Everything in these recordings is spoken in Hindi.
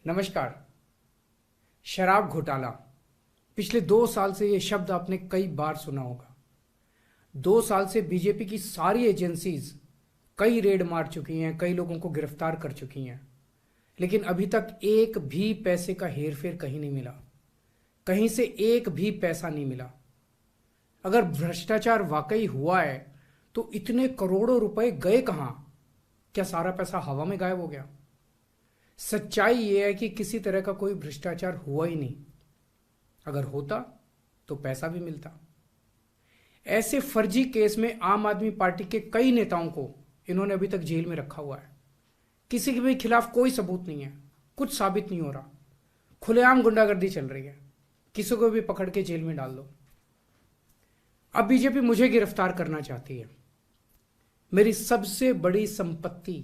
नमस्कार। शराब घोटाला, पिछले 2 साल से ये शब्द आपने कई बार सुना होगा। 2 साल से बीजेपी की सारी एजेंसीज कई रेड मार चुकी हैं, कई लोगों को गिरफ्तार कर चुकी हैं, लेकिन अभी तक एक भी पैसे का हेरफेर कहीं नहीं मिला, कहीं से एक भी पैसा नहीं मिला। अगर भ्रष्टाचार वाकई हुआ है तो इतने करोड़ों रुपए गए कहां? क्या सारा पैसा हवा में गायब हो गया? सच्चाई यह है कि किसी तरह का कोई भ्रष्टाचार हुआ ही नहीं। अगर होता तो पैसा भी मिलता। ऐसे फर्जी केस में आम आदमी पार्टी के कई नेताओं को इन्होंने अभी तक जेल में रखा हुआ है। किसी के भी खिलाफ कोई सबूत नहीं है, कुछ साबित नहीं हो रहा, खुलेआम गुंडागर्दी चल रही है, किसी को भी पकड़ के जेल में डाल दो। अब बीजेपी मुझे गिरफ्तार करना चाहती है। मेरी सबसे बड़ी संपत्ति,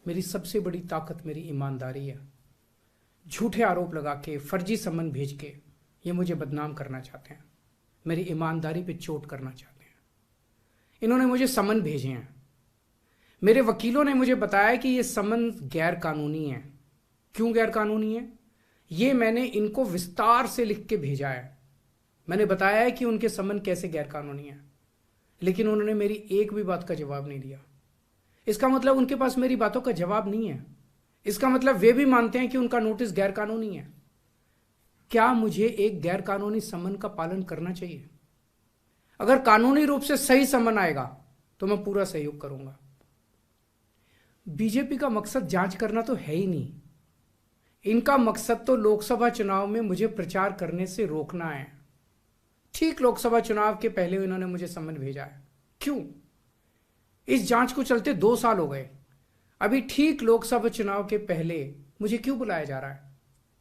मेरी सबसे बड़ी ताकत मेरी ईमानदारी है। झूठे आरोप लगा के, फर्जी सम्मन भेज के ये मुझे बदनाम करना चाहते हैं, मेरी ईमानदारी पे चोट करना चाहते हैं। इन्होंने मुझे सम्मन भेजे हैं। मेरे वकीलों ने मुझे बताया कि ये सम्मन गैर कानूनी है। क्यों गैर कानूनी है? ये मैंने इनको विस्तार से लिख के भेजा है। मैंने बताया है कि उनके सम्मन कैसे गैर कानूनी है, लेकिन उन्होंने मेरी एक भी बात का जवाब नहीं दिया। इसका मतलब उनके पास मेरी बातों का जवाब नहीं है। इसका मतलब वे भी मानते हैं कि उनका नोटिस गैर कानूनी है। क्या मुझे एक गैर कानूनी सम्मन का पालन करना चाहिए? अगर कानूनी रूप से सही सम्मन आएगा तो मैं पूरा सहयोग करूंगा। बीजेपी का मकसद जांच करना तो है ही नहीं। इनका मकसद तो लोकसभा चुनाव में मुझे प्रचार करने से रोकना है। ठीक लोकसभा चुनाव के पहले इन्होंने मुझे सम्मन भेजा है। क्यों? इस जांच को चलते 2 साल हो गए। अभी ठीक लोकसभा चुनाव के पहले मुझे क्यों बुलाया जा रहा है?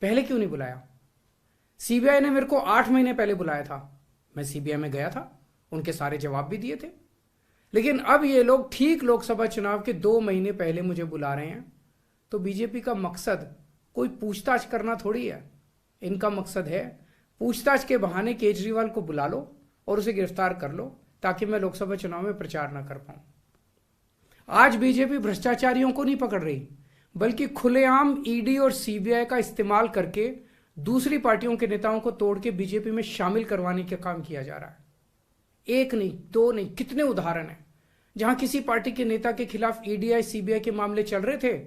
पहले क्यों नहीं बुलाया? सीबीआई ने मेरे को 8 महीने पहले बुलाया था। मैं सीबीआई में गया था, उनके सारे जवाब भी दिए थे। लेकिन अब ये लोग ठीक लोकसभा चुनाव के 2 महीने पहले मुझे बुला रहे हैं। तो बीजेपी का मकसद कोई पूछताछ करना थोड़ी है। इनका मकसद है पूछताछ के बहाने केजरीवाल को बुला लो और उसे गिरफ्तार कर लो, ताकि मैं लोकसभा चुनाव में प्रचार ना कर पाऊं। आज बीजेपी भ्रष्टाचारियों को नहीं पकड़ रही, बल्कि खुलेआम ईडी और सीबीआई का इस्तेमाल करके दूसरी पार्टियों के नेताओं को तोड़ के बीजेपी में शामिल करवाने का काम किया जा रहा है। एक नहीं, 2 नहीं, कितने उदाहरण हैं जहां किसी पार्टी के नेता के खिलाफ ईडी सीबीआई के मामले चल रहे थे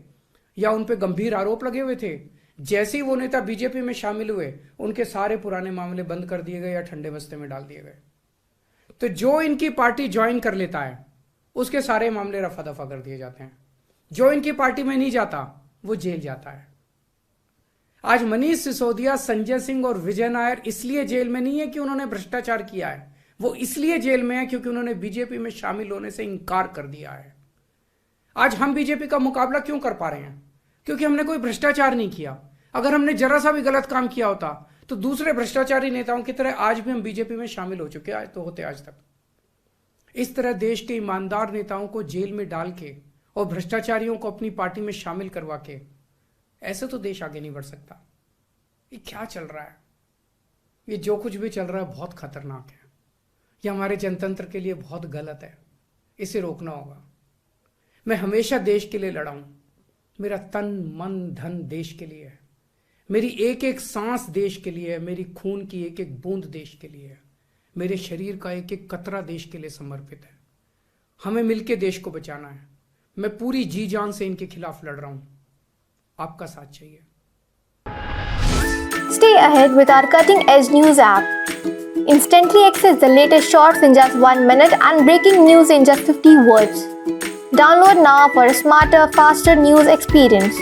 या उन पे गंभीर आरोप लगे हुए थे। जैसे ही वो नेता बीजेपी में शामिल हुए, उनके सारे पुराने मामले बंद कर दिए गए या ठंडे बस्ते में डाल दिए गए। तो जो इनकी पार्टी ज्वाइन कर लेता है उसके सारे मामले रफा दफा कर दिए जाते हैं। जो इनकी पार्टी में नहीं जाता वो जेल जाता है। आज मनीष सिसोदिया, संजय सिंह और विजय नायर इसलिए जेल में नहीं है कि उन्होंने भ्रष्टाचार किया है, वो इसलिए जेल में है क्योंकि उन्होंने बीजेपी में शामिल होने से इंकार कर दिया है। आज हम बीजेपी का मुकाबला क्यों कर पा रहे हैं? क्योंकि हमने कोई भ्रष्टाचार नहीं किया। अगर हमने जरा सा भी गलत काम किया होता तो दूसरे भ्रष्टाचारी नेताओं की तरह आज भी हम बीजेपी में शामिल हो चुके होते आज तक। इस तरह देश के ईमानदार नेताओं को जेल में डाल के और भ्रष्टाचारियों को अपनी पार्टी में शामिल करवा के ऐसे तो देश आगे नहीं बढ़ सकता। ये क्या चल रहा है? ये जो कुछ भी चल रहा है बहुत खतरनाक है। ये हमारे जनतंत्र के लिए बहुत गलत है। इसे रोकना होगा। मैं हमेशा देश के लिए लड़ा हूं। मेरा तन मन धन देश के लिए है। मेरी एक एक सांस देश के लिए है। मेरी खून की एक एक बूंद देश के लिए है। मेरे शरीर का एक एक कतरा देश के लिए समर्पित है। हमें मिलकर देश को बचाना है। मैं पूरी जी जान से इनके खिलाफ लड़ रहा हूं। आपका साथ चाहिए। Stay ahead with our cutting-edge news app. Instantly access the latest shorts in just 1 minute and breaking news in just 50 words. Download now for a smarter, faster news experience.